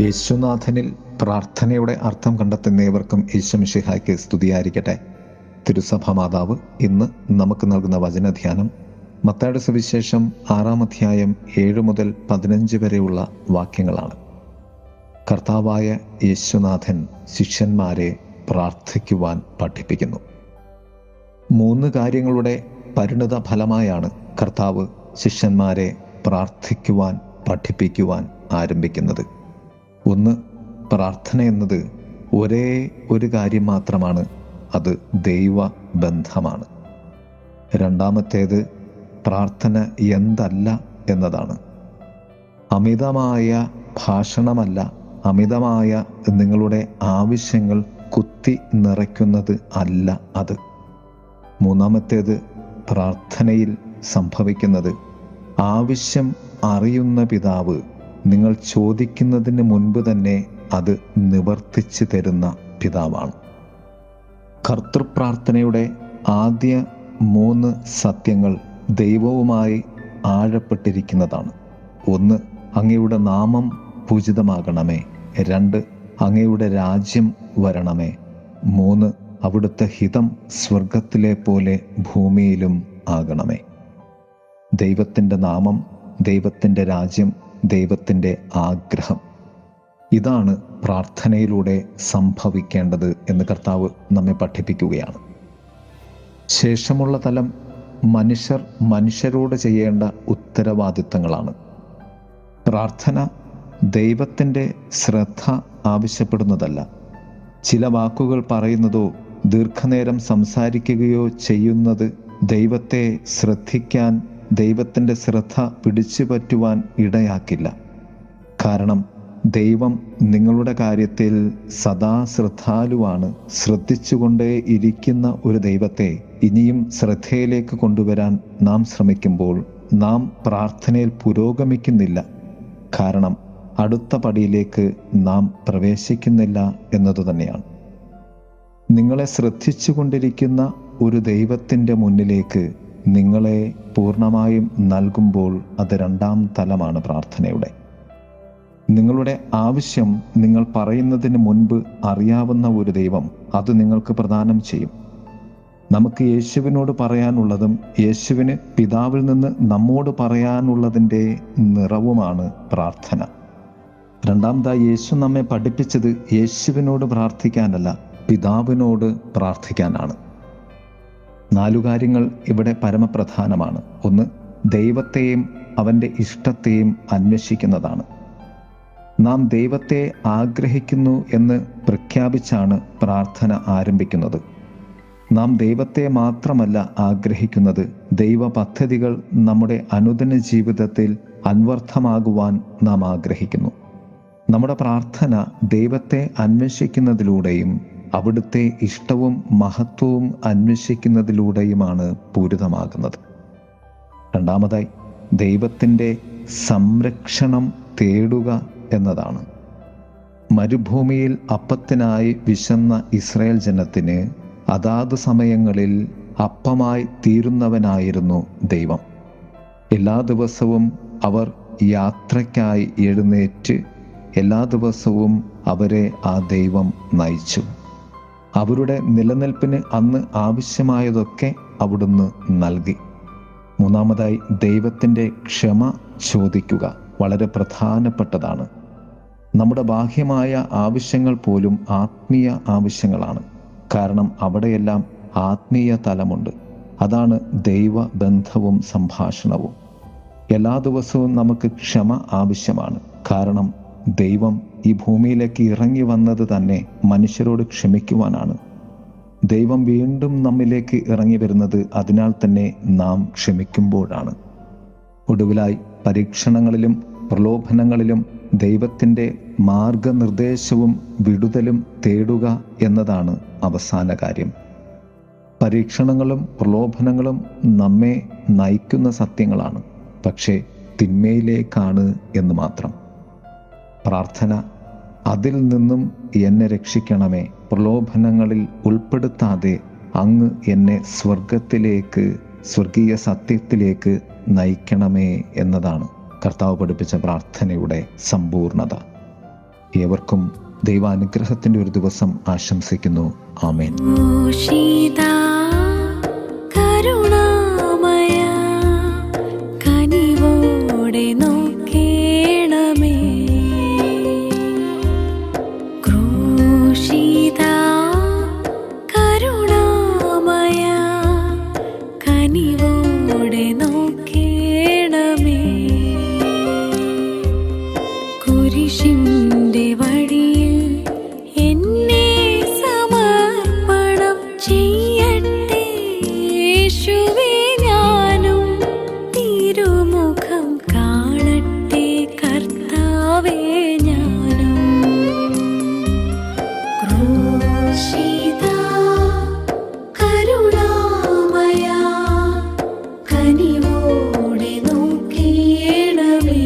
യേശുനാഥനിൽ പ്രാർത്ഥനയുടെ അർത്ഥം കണ്ടെത്തുന്ന ഏവർക്കും യേശുമിശിഹായ്ക്ക് സ്തുതിയായിരിക്കട്ടെ. തിരുസഭ മാതാവ് ഇന്ന് നമുക്ക് നൽകുന്ന വചനധ്യാനം മത്തായിയുടെ സുവിശേഷം 6-ാം അധ്യായം 7 മുതൽ 15 വരെയുള്ള വാക്യങ്ങളാണ്. കർത്താവായ യേശുനാഥൻ ശിഷ്യന്മാരെ പ്രാർത്ഥിക്കുവാൻ പഠിപ്പിക്കുന്നു. 3 കാര്യങ്ങളുടെ പരിണിത ഫലമായാണ് കർത്താവ് ശിഷ്യന്മാരെ പ്രാർത്ഥിക്കുവാൻ പഠിപ്പിക്കുവാൻ ആരംഭിക്കുന്നത്. 1, പ്രാർത്ഥന എന്നത് ഒരേ ഒരു കാര്യം മാത്രമാണ്, അത് ദൈവബന്ധമാണ്. 2-ാമത്തേത് പ്രാർത്ഥന എന്തല്ല എന്നതാണ്. അമിതമായ ഭാഷണമല്ല, അമിതമായ നിങ്ങളുടെ ആവശ്യങ്ങൾ കുത്തി നിറയ്ക്കുന്നത് അല്ല അത്. 3-ാമത്തേത് പ്രാർത്ഥനയിൽ സംഭവിക്കുന്നത് ആവശ്യം അറിയുന്ന പിതാവ് നിങ്ങൾ ചോദിക്കുന്നതിന് മുൻപ് തന്നെ അത് നിവർത്തിച്ചു തരുന്ന പിതാവാണ്. കർത്തൃപ്രാർത്ഥനയുടെ ആദ്യ 3 സത്യങ്ങൾ ദൈവവുമായി ആഴപ്പെട്ടിരിക്കുന്നതാണ്. 1, അങ്ങയുടെ നാമം പൂജിതമാകണമേ. 2, അങ്ങയുടെ രാജ്യം വരണമേ. 3, അവിടുത്തെ ഹിതം സ്വർഗത്തിലെ പോലെ ഭൂമിയിലും ആകണമേ. ദൈവത്തിൻ്റെ നാമം, ദൈവത്തിൻ്റെ രാജ്യം, ദൈവത്തിൻ്റെ ആഗ്രഹം, ഇതാണ് പ്രാർത്ഥനയിലൂടെ സംഭവിക്കേണ്ടത് എന്ന് കർത്താവ് നമ്മെ പഠിപ്പിക്കുകയാണ്. ശേഷമുള്ള തലം മനുഷ്യരോട് ചെയ്യേണ്ട ഉത്തരവാദിത്തങ്ങളാണ്. പ്രാർത്ഥന ദൈവത്തിൻ്റെ ശ്രദ്ധ ആവശ്യപ്പെടുന്നതല്ല. ചില വാക്കുകൾ പറയുന്നതോ ദീർഘനേരം സംസാരിക്കുകയോ ചെയ്യുന്നത് ദൈവത്തെ ശ്രദ്ധിക്കാൻ, ദൈവത്തിൻ്റെ ശ്രദ്ധ പിടിച്ചു പറ്റുവാൻ ഇടയാക്കില്ല. കാരണം ദൈവം നിങ്ങളുടെ കാര്യത്തിൽ സദാ ശ്രദ്ധാലുവാണ്. ശ്രദ്ധിച്ചുകൊണ്ടേ ഇരിക്കുന്ന ഒരു ദൈവത്തെ ഇനിയും ശ്രദ്ധയിലേക്ക് കൊണ്ടുവരാൻ നാം ശ്രമിക്കുമ്പോൾ നാം പ്രാർത്ഥനയിൽ പുരോഗമിക്കുന്നില്ല. കാരണം അടുത്ത പടിയിലേക്ക് നാം പ്രവേശിക്കുന്നില്ല എന്നതുതന്നെയാണ്. നിങ്ങളെ ശ്രദ്ധിച്ചുകൊണ്ടിരിക്കുന്ന ഒരു ദൈവത്തിൻ്റെ മുന്നിലേക്ക് നിങ്ങളെ പൂർണ്ണമായും നൽകുമ്പോൾ അത് 2-ാം തലമാണ് പ്രാർത്ഥനയുടെ. നിങ്ങളുടെ ആവശ്യം നിങ്ങൾ പറയുന്നതിന് മുൻപ് അറിയാവുന്ന ഒരു ദൈവം അത് നിങ്ങൾക്ക് പ്രദാനം ചെയ്യും. നമുക്ക് യേശുവിനോട് പറയാനുള്ളതും യേശുവിന് പിതാവിൽ നിന്ന് നമ്മോട് പറയാനുള്ളതിൻ്റെ നിറവുമാണ് പ്രാർത്ഥന. 2-ാമതായി യേശു നമ്മെ പഠിപ്പിച്ചത് യേശുവിനോട് പ്രാർത്ഥിക്കാനല്ല, പിതാവിനോട് പ്രാർത്ഥിക്കാനാണ്. 4 കാര്യങ്ങൾ ഇവിടെ പരമപ്രധാനമാണ്. 1, ദൈവത്തെയും അവൻ്റെ ഇഷ്ടത്തെയും അന്വേഷിക്കുന്നതാണ്. നാം ദൈവത്തെ ആഗ്രഹിക്കുന്നു എന്ന് പ്രഖ്യാപിച്ചാണ് പ്രാർത്ഥന ആരംഭിക്കുന്നത്. നാം ദൈവത്തെ മാത്രമല്ല ആഗ്രഹിക്കുന്നത്, ദൈവ പദ്ധതികൾ നമ്മുടെ അനുദിന ജീവിതത്തിൽ അന്വർത്ഥമാകുവാൻ നാം ആഗ്രഹിക്കുന്നു. നമ്മുടെ പ്രാർത്ഥന ദൈവത്തെ അന്വേഷിക്കുന്നതിലൂടെയും അവിടുത്തെ ഇഷ്ടവും മഹത്വവും അന്വേഷിക്കുന്നതിലൂടെയുമാണ് പൂരിതമാകുന്നത്. 2-ാമതായി ദൈവത്തിൻ്റെ സംരക്ഷണം തേടുക എന്നതാണ്. മരുഭൂമിയിൽ അപ്പത്തിനായി വിശന്ന ഇസ്രായേൽ ജനത്തിന് അതാത് സമയങ്ങളിൽ അപ്പമായി തീരുന്നവനായിരുന്നു ദൈവം. എല്ലാ ദിവസവും അവർ യാത്രയ്ക്കായി എഴുന്നേറ്റ് എല്ലാ ദിവസവും അവരെ ആ ദൈവം നയിച്ചു. അവരുടെ നിലനിൽപ്പിന് അന്ന് ആവശ്യമായതൊക്കെ അവിടുന്ന് നൽകി. 3-ാമതായി ദൈവത്തിൻ്റെ ക്ഷമ ചോദിക്കുക വളരെ പ്രധാനപ്പെട്ടതാണ്. നമ്മുടെ ബാഹ്യമായ ആവശ്യങ്ങൾ പോലും ആത്മീയ ആവശ്യങ്ങളാണ്. കാരണം അവിടെയെല്ലാം ആത്മീയ തലമുണ്ട്. അതാണ് ദൈവബന്ധവും സംഭാഷണവും. എല്ലാ ദിവസവും നമുക്ക് ക്ഷമ ആവശ്യമാണ്. കാരണം ദൈവം ഈ ഭൂമിയിലേക്ക് ഇറങ്ങി വന്നത് തന്നെ മനുഷ്യരോട് ക്ഷമിക്കുവാനാണ്. ദൈവം വീണ്ടും നമ്മിലേക്ക് ഇറങ്ങി വരുന്നത് അതിനാൽ തന്നെ നാം ക്ഷമിക്കുമ്പോഴാണ്. ഒടുവിലായി പരീക്ഷണങ്ങളിലും പ്രലോഭനങ്ങളിലും ദൈവത്തിൻ്റെ മാർഗനിർദ്ദേശവും വിടുതലും തേടുക എന്നതാണ് അവസാന കാര്യം. പരീക്ഷണങ്ങളും പ്രലോഭനങ്ങളും നമ്മെ നയിക്കുന്ന സത്യങ്ങളാണ്, പക്ഷേ തിന്മയിലേക്കാണ് എന്ന് മാത്രം. പ്രാർത്ഥന അതിൽ നിന്നും എന്നെ രക്ഷിക്കണമേ, പ്രലോഭനങ്ങളിൽ ഉൾപ്പെടുത്താതെ അങ്ങ് എന്നെ സ്വർഗീയ സത്യത്തിലേക്ക് നയിക്കണമേ എന്നതാണ് കർത്താവ് പഠിപ്പിച്ച പ്രാർത്ഥനയുടെ സമ്പൂർണത. ഏവർക്കും ദൈവാനുഗ്രഹത്തിൻ്റെ ഒരു ദിവസം ആശംസിക്കുന്നു. ആമേൻ. കുരിശിന്റെ വഴിയിൽ എന്നെ സമർപ്പണം ചെയ്യട്ടെ യേശുവേ, ഞാനും തിരുമുഖം കാണട്ടെ കർത്താവേ, ഞാനും ക്രൂശിതാ കരുണാമയാ കനിവോടെ നോക്കേണമേ.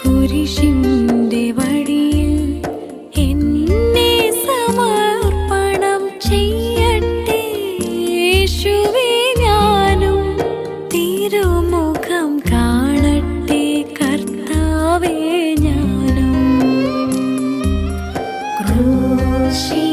കുരിശിന്റെ വഴിയിൽ എന്നെ സമർപ്പണം ചെയ്യട്ടെ യേശുവേ, ഞാനും തിരുമുഖം കാണട്ടെ കർത്താവേ, ഞാനും ക്രൂശി